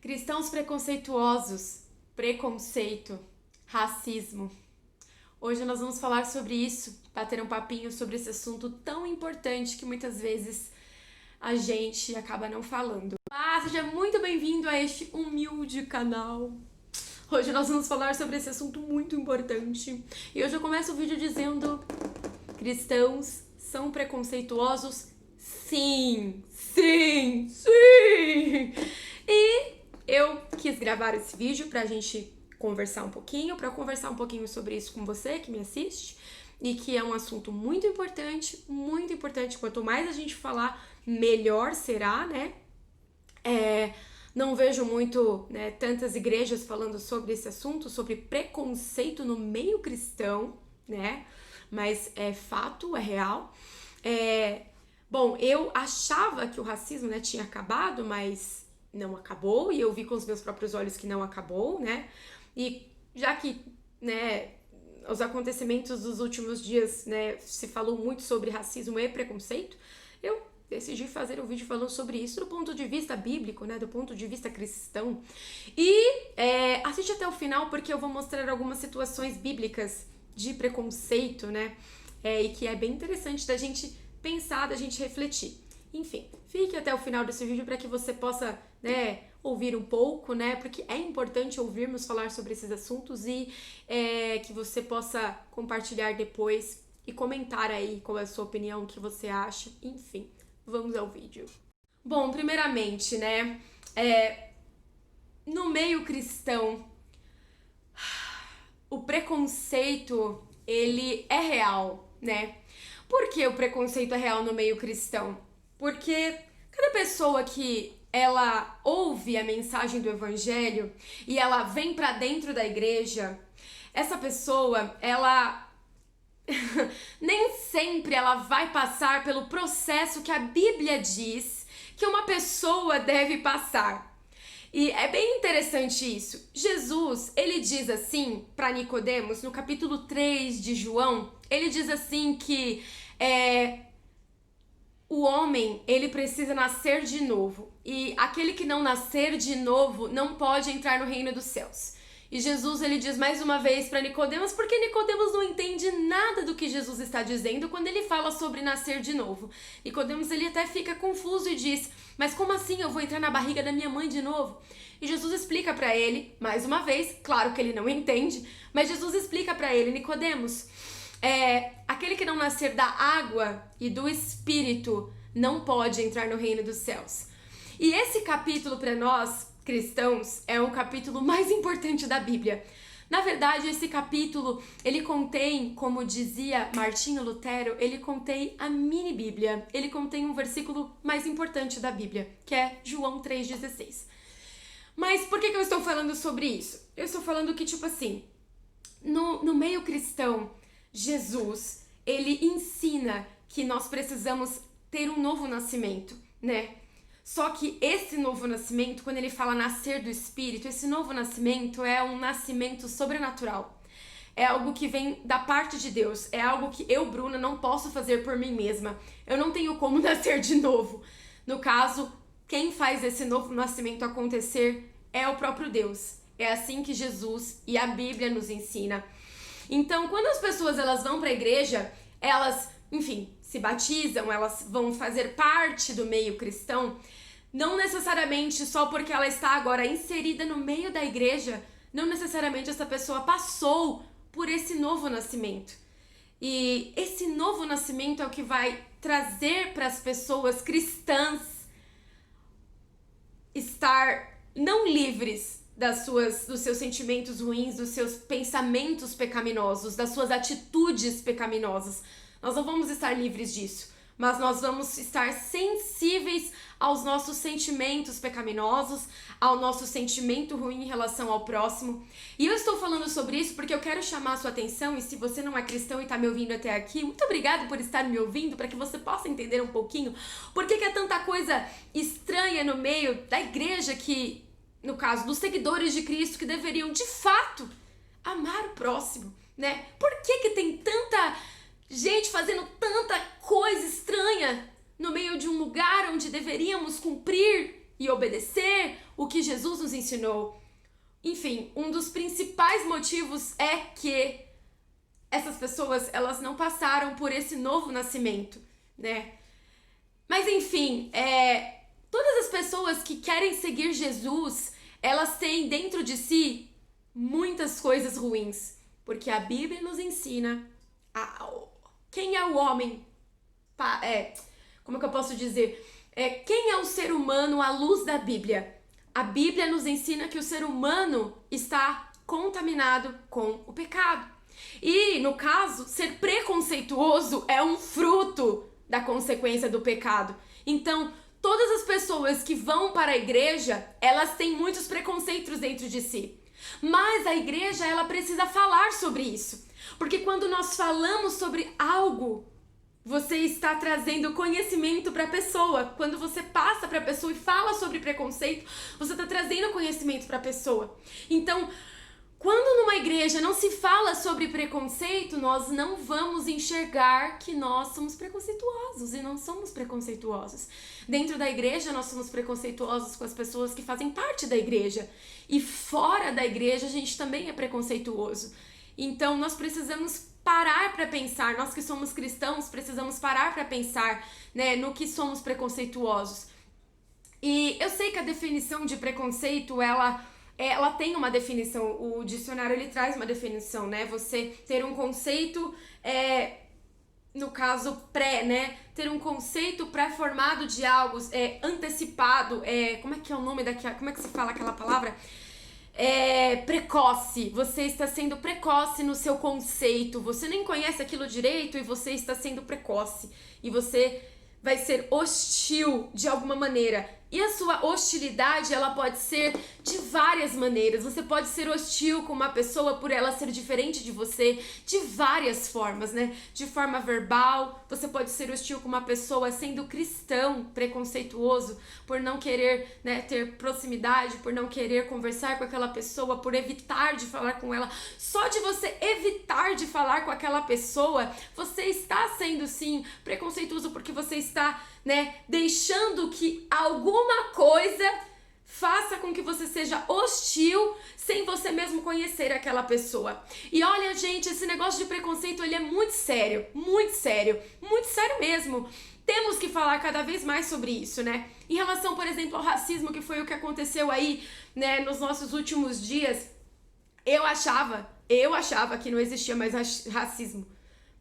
Cristãos preconceituosos, preconceito, racismo. Hoje nós vamos falar sobre isso, bater um papinho sobre esse assunto tão importante que muitas vezes a gente acaba não falando. Mas seja muito bem-vindo a este humilde canal. Hoje nós vamos falar sobre esse assunto muito importante. E hoje eu começo o vídeo dizendo: cristãos são preconceituosos? Sim, sim, sim! E eu quis gravar esse vídeo pra gente conversar um pouquinho, pra conversar um pouquinho sobre isso com você que me assiste, e que é um assunto muito importante, muito importante. Quanto mais a gente falar, melhor será, né? Não vejo muito, né, tantas igrejas falando sobre esse assunto, sobre preconceito no meio cristão, né? Mas é fato, é real. Bom, eu achava que o racismo, né, tinha acabado, mas não acabou, e eu vi com os meus próprios olhos que não acabou, né? E já que, né, os acontecimentos dos últimos dias, né, se falou muito sobre racismo e preconceito, eu decidi fazer um vídeo falando sobre isso do ponto de vista bíblico, né, do ponto de vista cristão. E assiste até o final, porque eu vou mostrar algumas situações bíblicas de preconceito, né, e que é bem interessante da gente pensar, da gente refletir. Enfim, fique até o final desse vídeo para que você possa, né, ouvir um pouco, né, porque é importante ouvirmos falar sobre esses assuntos e que você possa compartilhar depois e comentar aí qual é a sua opinião, o que você acha, enfim, vamos ao vídeo. Bom, primeiramente, né, no meio cristão, o preconceito, ele é real, né? Por que o preconceito é real no meio cristão? Porque cada pessoa que ela ouve a mensagem do evangelho e ela vem pra dentro da igreja, essa pessoa, ela nem sempre ela vai passar pelo processo que a Bíblia diz que uma pessoa deve passar. E é bem interessante isso. Jesus, ele diz assim para Nicodemos, no capítulo 3 de João, ele diz assim que o homem, ele precisa nascer de novo. E aquele que não nascer de novo não pode entrar no reino dos céus. E Jesus, ele diz mais uma vez para Nicodemos, porque Nicodemos não entende nada do que Jesus está dizendo quando ele fala sobre nascer de novo. Nicodemos, ele até fica confuso e diz: mas como assim eu vou entrar na barriga da minha mãe de novo? E Jesus explica para ele, mais uma vez, claro que ele não entende, mas Jesus explica para ele: Nicodemos, aquele que não nascer da água e do Espírito não pode entrar no reino dos céus. E esse capítulo para nós cristãos é o capítulo mais importante da Bíblia. Na verdade, esse capítulo, ele contém, como dizia Martinho Lutero, ele contém a mini Bíblia. Ele contém um versículo mais importante da Bíblia, que é João 3,16. Mas por que eu estou falando sobre isso? Eu estou falando que, tipo assim, no meio cristão, Jesus, ele ensina que nós precisamos ter um novo nascimento, né? Só que esse novo nascimento, quando ele fala nascer do Espírito, esse novo nascimento é um nascimento sobrenatural. É algo que vem da parte de Deus. É algo que eu, Bruna, não posso fazer por mim mesma. Eu não tenho como nascer de novo. No caso, quem faz esse novo nascimento acontecer é o próprio Deus. É assim que Jesus e a Bíblia nos ensina. Então, quando as pessoas elas vão para a igreja, elas, enfim, se batizam, elas vão fazer parte do meio cristão, não necessariamente só porque ela está agora inserida no meio da igreja, não necessariamente essa pessoa passou por esse novo nascimento. E esse novo nascimento é o que vai trazer para as pessoas cristãs estar não livres dos seus sentimentos ruins, dos seus pensamentos pecaminosos, das suas atitudes pecaminosas. Nós não vamos estar livres disso, mas nós vamos estar sensíveis aos nossos sentimentos pecaminosos, ao nosso sentimento ruim em relação ao próximo. E eu estou falando sobre isso porque eu quero chamar a sua atenção, e se você não é cristão e está me ouvindo até aqui, muito obrigada por estar me ouvindo, para que você possa entender um pouquinho por que é tanta coisa estranha no meio da igreja que, no caso dos seguidores de Cristo, que deveriam de fato amar o próximo, né? Por que tem tanta gente fazendo tanta coisa estranha no meio de um lugar onde deveríamos cumprir e obedecer o que Jesus nos ensinou. Enfim, um dos principais motivos é que essas pessoas, elas não passaram por esse novo nascimento, né? Mas enfim, todas as pessoas que querem seguir Jesus, elas têm dentro de si muitas coisas ruins, porque a Bíblia nos ensina quem é o homem, como é que eu posso dizer? Quem é o ser humano à luz da Bíblia? A Bíblia nos ensina que o ser humano está contaminado com o pecado. E, no caso, ser preconceituoso é um fruto da consequência do pecado. Então, todas as pessoas que vão para a igreja, elas têm muitos preconceitos dentro de si. Mas a igreja, ela precisa falar sobre isso. Porque quando nós falamos sobre algo, você está trazendo conhecimento para a pessoa. Quando você passa para a pessoa e fala sobre preconceito, você está trazendo conhecimento para a pessoa. Então, quando numa igreja não se fala sobre preconceito, nós não vamos enxergar que nós somos preconceituosos e não somos preconceituosos. Dentro da igreja, nós somos preconceituosos com as pessoas que fazem parte da igreja. E fora da igreja, a gente também é preconceituoso. Então, nós precisamos parar para pensar, nós que somos cristãos, precisamos parar para pensar, né, no que somos preconceituosos. E eu sei que a definição de preconceito, ela tem uma definição, o dicionário ele traz uma definição, né? Você ter um conceito, no caso né? Ter um conceito pré-formado de algo, antecipado, como é que é o nome daquela, como é que se fala aquela palavra? Precoce, você está sendo precoce no seu conceito, você nem conhece aquilo direito e você está sendo precoce, e você vai ser hostil de alguma maneira. E a sua hostilidade, ela pode ser de várias maneiras. Você pode ser hostil com uma pessoa por ela ser diferente de você, de várias formas, né? De forma verbal, você pode ser hostil com uma pessoa sendo cristão, preconceituoso, por não querer, né, ter proximidade, por não querer conversar com aquela pessoa, por evitar de falar com ela. Só de você evitar de falar com aquela pessoa, você está sendo, sim, preconceituoso, porque você está, né, deixando que alguma coisa faça com que você seja hostil sem você mesmo conhecer aquela pessoa. E olha, gente, esse negócio de preconceito, ele é muito sério, muito sério mesmo. Temos que falar cada vez mais sobre isso, né? Em relação, por exemplo, ao racismo, que foi o que aconteceu aí, né, nos nossos últimos dias, eu achava que não existia mais racismo,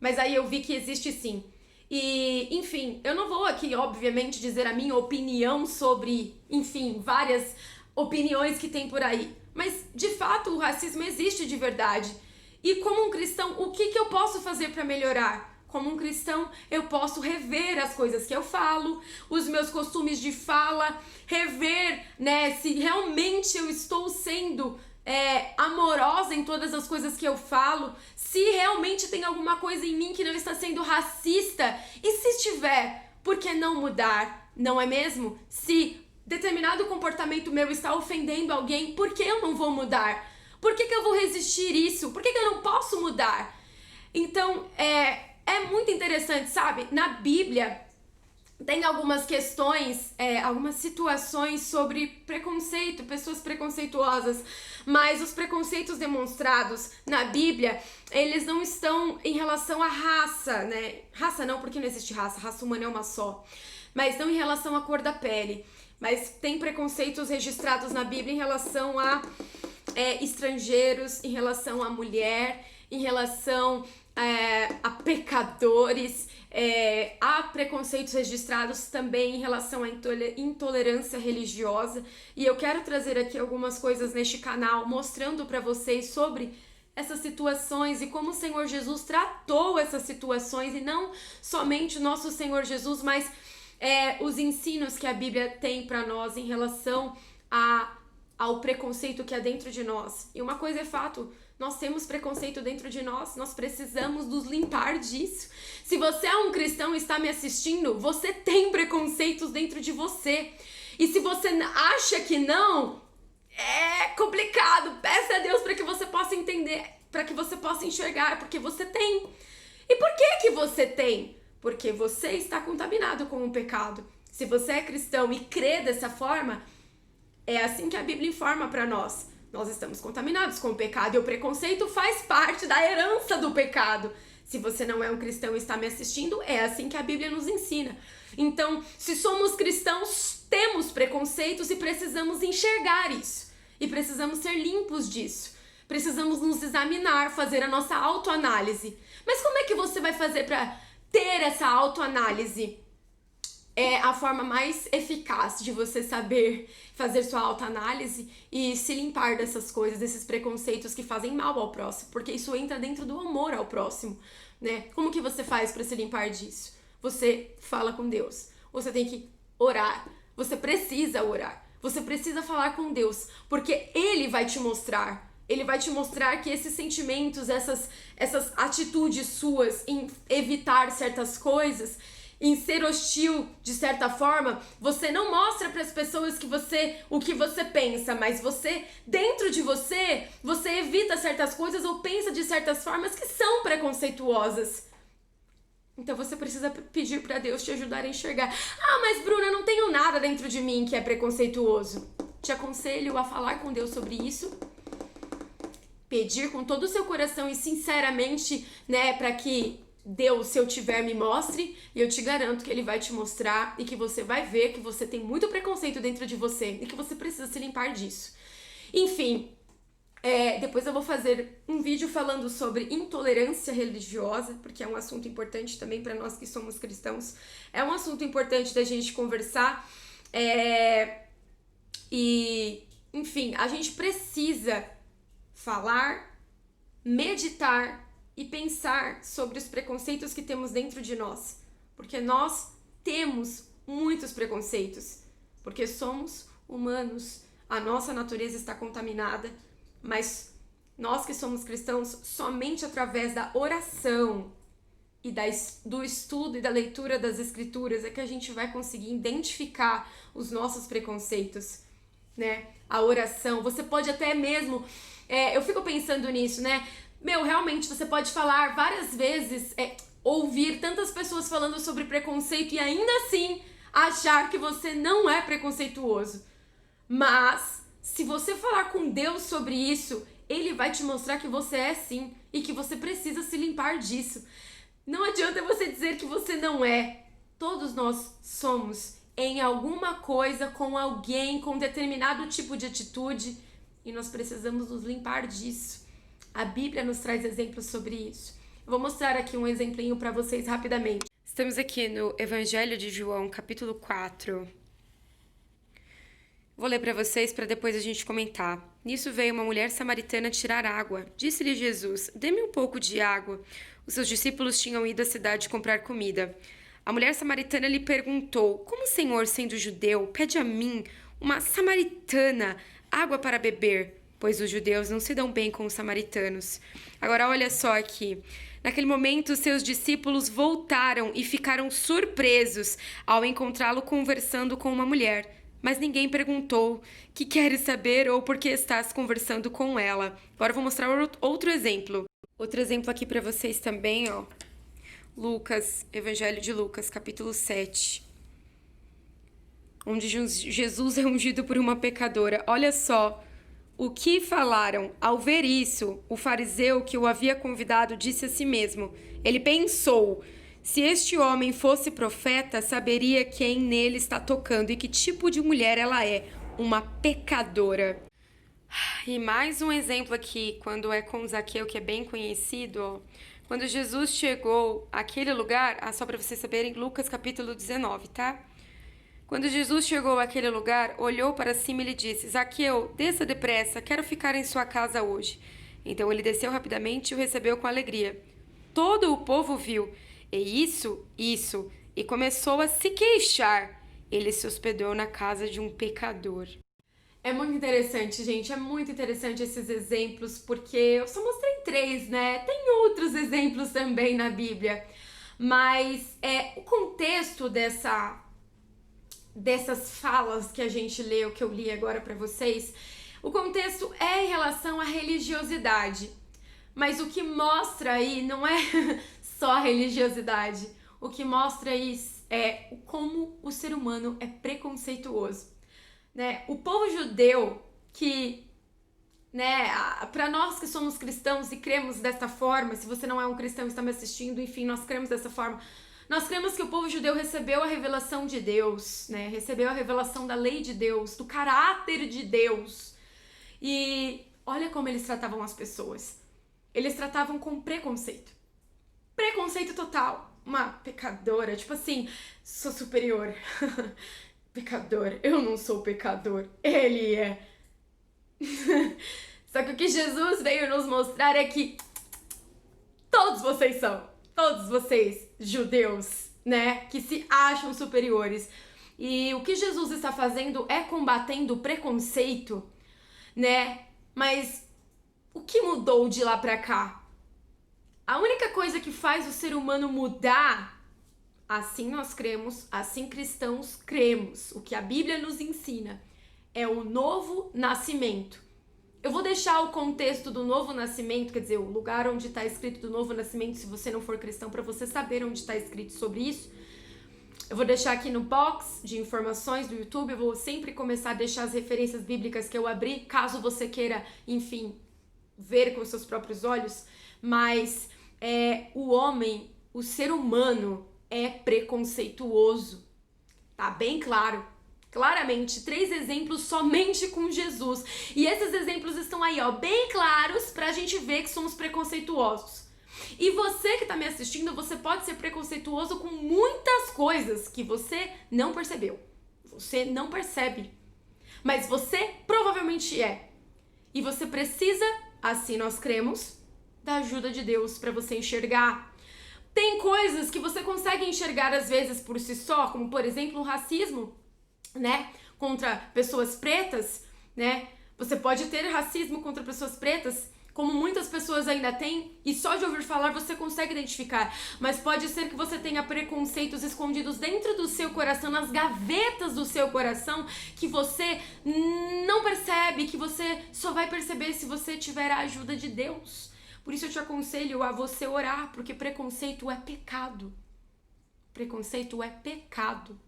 mas aí eu vi que existe sim. E, enfim, eu não vou aqui, obviamente, dizer a minha opinião sobre, enfim, várias opiniões que tem por aí. Mas, de fato, o racismo existe de verdade. E como um cristão, o que eu posso fazer para melhorar? Como um cristão, eu posso rever as coisas que eu falo, os meus costumes de fala, rever, né, se realmente eu estou sendo amorosa em todas as coisas que eu falo, se realmente tem alguma coisa em mim que não está sendo racista, e se estiver, por que não mudar, não é mesmo? Se determinado comportamento meu está ofendendo alguém, por que eu não vou mudar? Por que eu vou resistir isso? Por que eu não posso mudar? Então, é muito interessante, sabe? Na Bíblia, tem algumas questões, algumas situações sobre preconceito, pessoas preconceituosas, mas os preconceitos demonstrados na Bíblia, eles não estão em relação à raça, né? Raça não, porque não existe raça humana é uma só, mas não em relação à cor da pele, mas tem preconceitos registrados na Bíblia em relação a estrangeiros, em relação à mulher, em relação a pecadores, há preconceitos registrados também em relação à intolerância religiosa, e eu quero trazer aqui algumas coisas neste canal mostrando para vocês sobre essas situações e como o Senhor Jesus tratou essas situações, e não somente o nosso Senhor Jesus, mas os ensinos que a Bíblia tem para nós em relação ao preconceito que há dentro de nós. E uma coisa é fato, nós temos preconceito dentro de nós, nós precisamos nos limpar disso. Se você é um cristão e está me assistindo, você tem preconceitos dentro de você. E se você acha que não, é complicado. Peça a Deus para que você possa entender, para que você possa enxergar, porque você tem. E por que você tem? Porque você está contaminado com o pecado. Se você é cristão e crê dessa forma, é assim que a Bíblia informa para nós. Nós estamos contaminados com o pecado e o preconceito faz parte da herança do pecado. Se você não é um cristão e está me assistindo, é assim que a Bíblia nos ensina. Então, se somos cristãos, temos preconceitos e precisamos enxergar isso. E precisamos ser limpos disso. Precisamos nos examinar, fazer a nossa autoanálise. Mas como é que você vai fazer para ter essa autoanálise? É a forma mais eficaz de você saber fazer sua autoanálise e se limpar dessas coisas, desses preconceitos que fazem mal ao próximo, porque isso entra dentro do amor ao próximo, né? Como que você faz para se limpar disso? Você fala com Deus, você tem que orar, você precisa orar, você precisa falar com Deus, porque Ele vai te mostrar. Ele vai te mostrar que esses sentimentos, essas atitudes suas em evitar certas coisas, em ser hostil de certa forma, você não mostra para as pessoas o que você pensa, mas você, dentro de você evita certas coisas ou pensa de certas formas que são preconceituosas. Então você precisa pedir para Deus te ajudar a enxergar. Ah, mas Bruna, eu não tenho nada dentro de mim que é preconceituoso. Te aconselho a falar com Deus sobre isso. Pedir com todo o seu coração e sinceramente, né, para que Deus, se eu tiver, me mostre, e eu te garanto que Ele vai te mostrar e que você vai ver que você tem muito preconceito dentro de você e que você precisa se limpar disso. Enfim, depois eu vou fazer um vídeo falando sobre intolerância religiosa, porque é um assunto importante também para nós que somos cristãos. É um assunto importante da gente conversar. Enfim, a gente precisa falar, meditar e pensar sobre os preconceitos que temos dentro de nós. Porque nós temos muitos preconceitos. Porque somos humanos, a nossa natureza está contaminada, mas nós que somos cristãos, somente através da oração e do estudo e da leitura das escrituras é que a gente vai conseguir identificar os nossos preconceitos, né? A oração, você pode até mesmo... eu fico pensando nisso, né? Realmente você pode falar várias vezes, ouvir tantas pessoas falando sobre preconceito e ainda assim achar que você não é preconceituoso. Mas, se você falar com Deus sobre isso, Ele vai te mostrar que você é sim e que você precisa se limpar disso. Não adianta você dizer que você não é. Todos nós somos em alguma coisa, com alguém, com determinado tipo de atitude e nós precisamos nos limpar disso. A Bíblia nos traz exemplos sobre isso. Eu vou mostrar aqui um exemplinho para vocês rapidamente. Estamos aqui no Evangelho de João, capítulo 4. Vou ler para vocês para depois a gente comentar. Nisso veio uma mulher samaritana tirar água. Disse-lhe Jesus: dê-me um pouco de água. Os seus discípulos tinham ido à cidade comprar comida. A mulher samaritana lhe perguntou: como o Senhor, sendo judeu, pede a mim, uma samaritana, água para beber? Pois os judeus não se dão bem com os samaritanos. Agora olha só aqui. Naquele momento, seus discípulos voltaram e ficaram surpresos ao encontrá-lo conversando com uma mulher. Mas ninguém perguntou: que queres saber ou por que estás conversando com ela? Agora eu vou mostrar outro exemplo. Outro exemplo aqui para vocês também, ó. Lucas, Evangelho de Lucas, capítulo 7. Onde Jesus é ungido por uma pecadora. Olha só o que falaram. Ao ver isso, o fariseu que o havia convidado disse a si mesmo. Ele pensou: se este homem fosse profeta, saberia quem nele está tocando e que tipo de mulher ela é, uma pecadora. E mais um exemplo aqui, quando é com Zaqueu, que é bem conhecido, ó. Quando Jesus chegou àquele lugar, só para vocês saberem, Lucas capítulo 19, tá? Quando Jesus chegou àquele lugar, olhou para cima e lhe disse: Zaqueu, desça depressa, quero ficar em sua casa hoje. Então ele desceu rapidamente e o recebeu com alegria. Todo o povo viu, e e começou a se queixar. Ele se hospedou na casa de um pecador. É muito interessante, gente, é muito interessante esses exemplos, porque eu só mostrei 3, né? Tem outros exemplos também na Bíblia, mas o contexto dessas falas que a gente leu, que eu li agora para vocês, o contexto é em relação à religiosidade, mas o que mostra aí não é só a religiosidade, o que mostra aí como o ser humano é preconceituoso, né? O povo judeu que, né, para nós que somos cristãos e cremos desta forma, se você não é um cristão e está me assistindo, enfim, nós cremos dessa forma. Nós cremos que o povo judeu recebeu a revelação de Deus, né? Recebeu a revelação da lei de Deus, do caráter de Deus. E olha como eles tratavam as pessoas. Eles tratavam com preconceito. Preconceito total. Uma pecadora, tipo assim, sou superior. Pecador, eu não sou pecador, ele é. Só que o que Jesus veio nos mostrar é que todos vocês são. Todos vocês, judeus, né, que se acham superiores. E o que Jesus está fazendo é combatendo o preconceito, né? Mas o que mudou de lá pra cá? A única coisa que faz o ser humano mudar, assim nós cremos, assim cristãos cremos, o que a Bíblia nos ensina, é o novo nascimento. Eu vou deixar o contexto do novo nascimento, quer dizer, o lugar onde está escrito do novo nascimento, se você não for cristão, para você saber onde está escrito sobre isso. Eu vou deixar aqui no box de informações do YouTube, eu vou sempre começar a deixar as referências bíblicas que eu abri, caso você queira, enfim, ver com seus próprios olhos. Mas o homem, o ser humano, é preconceituoso. Tá bem claro. Claramente, 3 exemplos somente com Jesus. E esses exemplos estão aí, ó, bem claros pra gente ver que somos preconceituosos. E você que tá me assistindo, você pode ser preconceituoso com muitas coisas que você não percebeu. Você não percebe. Mas você provavelmente é. E você precisa, assim nós cremos, da ajuda de Deus pra você enxergar. Tem coisas que você consegue enxergar às vezes por si só, como por exemplo o racismo, né, contra pessoas pretas, né? Você pode ter racismo contra pessoas pretas, como muitas pessoas ainda têm, e só de ouvir falar você consegue identificar. Mas pode ser que você tenha preconceitos escondidos dentro do seu coração, nas gavetas do seu coração, que você não percebe, que você só vai perceber se você tiver a ajuda de Deus. Por isso eu te aconselho a você orar, porque preconceito é pecado. Preconceito é pecado.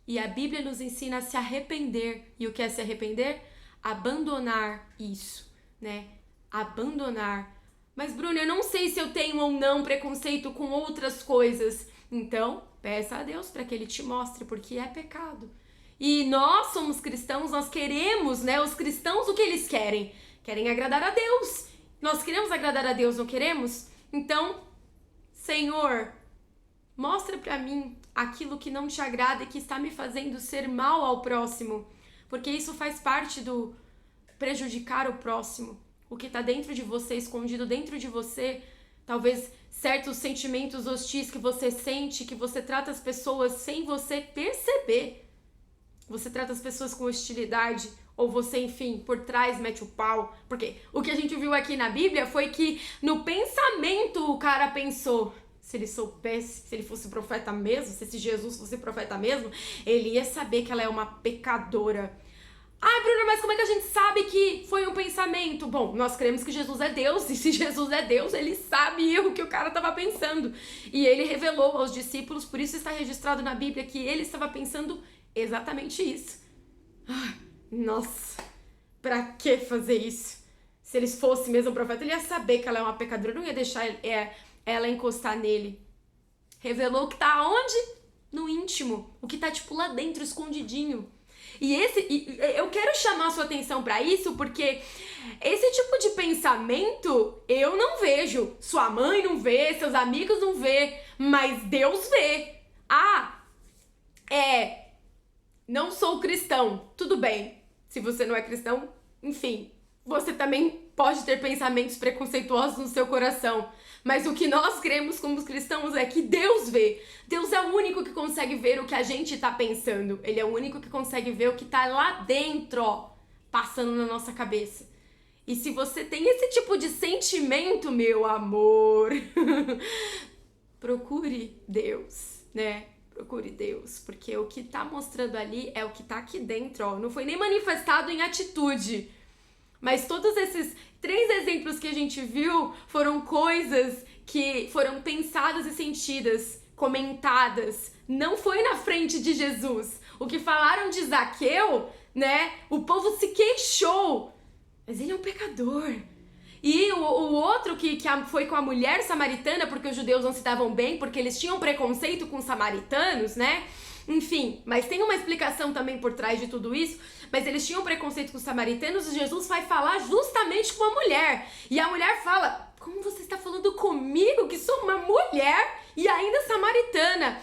E a Bíblia nos ensina a se arrepender. E o que é se arrepender? Abandonar isso, né? Abandonar. Mas, Bruna, eu não sei se eu tenho ou não preconceito com outras coisas. Então, peça a Deus para que Ele te mostre, porque é pecado. E nós somos cristãos, nós queremos, né? Os cristãos, o que eles querem? Querem agradar a Deus. Nós queremos agradar a Deus, não queremos? Então, Senhor, mostra pra mim aquilo que não te agrada e que está me fazendo ser mal ao próximo, porque isso faz parte do prejudicar o próximo. O que está dentro de você, escondido dentro de você, talvez certos sentimentos hostis que você sente, que você trata as pessoas sem você perceber. Você trata as pessoas com hostilidade, ou você, enfim, por trás mete o pau. Porque o que a gente viu aqui na Bíblia foi que no pensamento o cara pensou... Se ele soubesse, se ele fosse profeta mesmo, se esse Jesus fosse profeta mesmo, ele ia saber que ela é uma pecadora. Ah, Bruna, mas como é que a gente sabe que foi um pensamento? Bom, nós cremos que Jesus é Deus, e se Jesus é Deus, ele sabe o que o cara estava pensando. E ele revelou aos discípulos, por isso está registrado na Bíblia que ele estava pensando exatamente isso. Ah, nossa, pra que fazer isso? Se eles fossem mesmo profeta, ele ia saber que ela é uma pecadora, não ia deixar ela encostar nele. Revelou o que tá onde? No íntimo. O que tá, tipo, lá dentro, escondidinho. E eu quero chamar sua atenção pra isso, porque esse tipo de pensamento eu não vejo. Sua mãe não vê, seus amigos não vê, mas Deus vê. Não sou cristão. Tudo bem. Se você não é cristão, enfim, você também pode ter pensamentos preconceituosos no seu coração. Mas o que nós cremos como cristãos é que Deus vê. Deus é o único que consegue ver o que a gente tá pensando. Ele é o único que consegue ver o que tá lá dentro, ó, passando na nossa cabeça. E se você tem esse tipo de sentimento, meu amor, procure Deus, né? Procure Deus, porque o que tá mostrando ali é o que tá aqui dentro, ó. Não foi nem manifestado em atitude. Mas todos esses 3 exemplos que a gente viu foram coisas que foram pensadas e sentidas comentadas não foi na frente de Jesus. O que falaram de Zaqueu, né? O povo se queixou. Mas ele é um pecador. E o outro que foi com a mulher samaritana, porque os judeus não se davam bem, porque eles tinham preconceito com os samaritanos, né? Enfim, mas tem uma explicação também por trás de tudo isso. Mas eles tinham preconceito com os samaritanos e Jesus vai falar justamente com a mulher. E a mulher fala, como você está falando comigo, que sou uma mulher e ainda samaritana?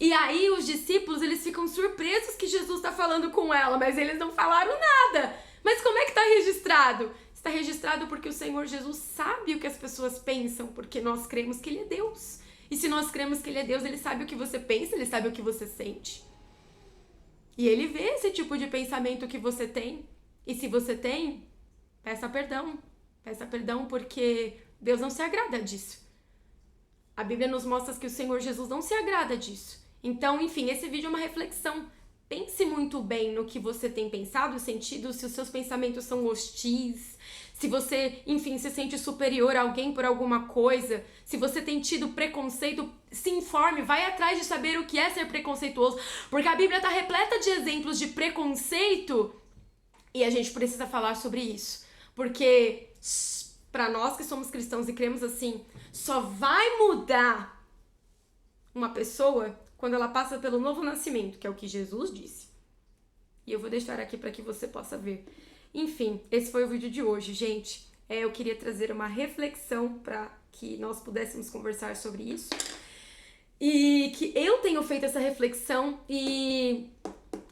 E aí os discípulos, eles ficam surpresos que Jesus está falando com ela, mas eles não falaram nada. Mas como é que está registrado? Está registrado porque o Senhor Jesus sabe o que as pessoas pensam, porque nós cremos que Ele é Deus. E se nós cremos que Ele é Deus, Ele sabe o que você pensa, Ele sabe o que você sente. E Ele vê esse tipo de pensamento que você tem. E se você tem, peça perdão. Peça perdão porque Deus não se agrada disso. A Bíblia nos mostra que o Senhor Jesus não se agrada disso. Então, enfim, esse vídeo é uma reflexão. Pense muito bem no que você tem pensado, sentido, se os seus pensamentos são hostis, se você, enfim, se sente superior a alguém por alguma coisa, se você tem tido preconceito, se informe, vai atrás de saber o que é ser preconceituoso, porque a Bíblia está repleta de exemplos de preconceito e a gente precisa falar sobre isso, porque para nós que somos cristãos e cremos assim, só vai mudar uma pessoa quando ela passa pelo novo nascimento, que é o que Jesus disse. E eu vou deixar aqui para que você possa ver. Enfim, esse foi o vídeo de hoje, gente. Eu queria trazer uma reflexão para que nós pudéssemos conversar sobre isso. E que eu tenho feito essa reflexão e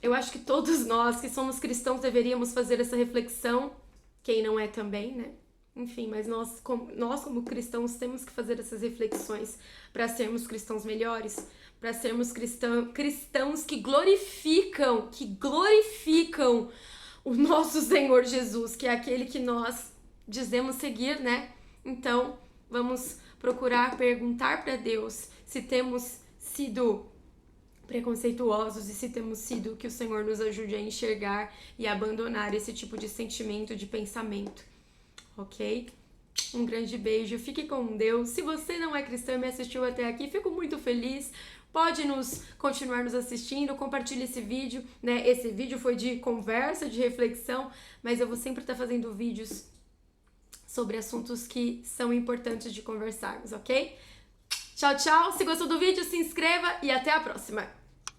eu acho que todos nós que somos cristãos deveríamos fazer essa reflexão. Quem não é também, né? Enfim, mas nós como cristãos temos que fazer essas reflexões para sermos cristãos melhores, para sermos cristãos que glorificam o nosso Senhor Jesus, que é aquele que nós dizemos seguir, né? Então, vamos procurar perguntar para Deus se temos sido preconceituosos e se temos sido, que o Senhor nos ajude a enxergar e abandonar esse tipo de sentimento, de pensamento. Ok? Um grande beijo, fique com Deus. Se você não é cristão e me assistiu até aqui, fico muito feliz. Pode continuar nos assistindo, compartilhe esse vídeo, né? Esse vídeo foi de conversa, de reflexão, mas eu vou sempre estar fazendo vídeos sobre assuntos que são importantes de conversarmos, ok? Tchau, tchau. Se gostou do vídeo, se inscreva e até a próxima.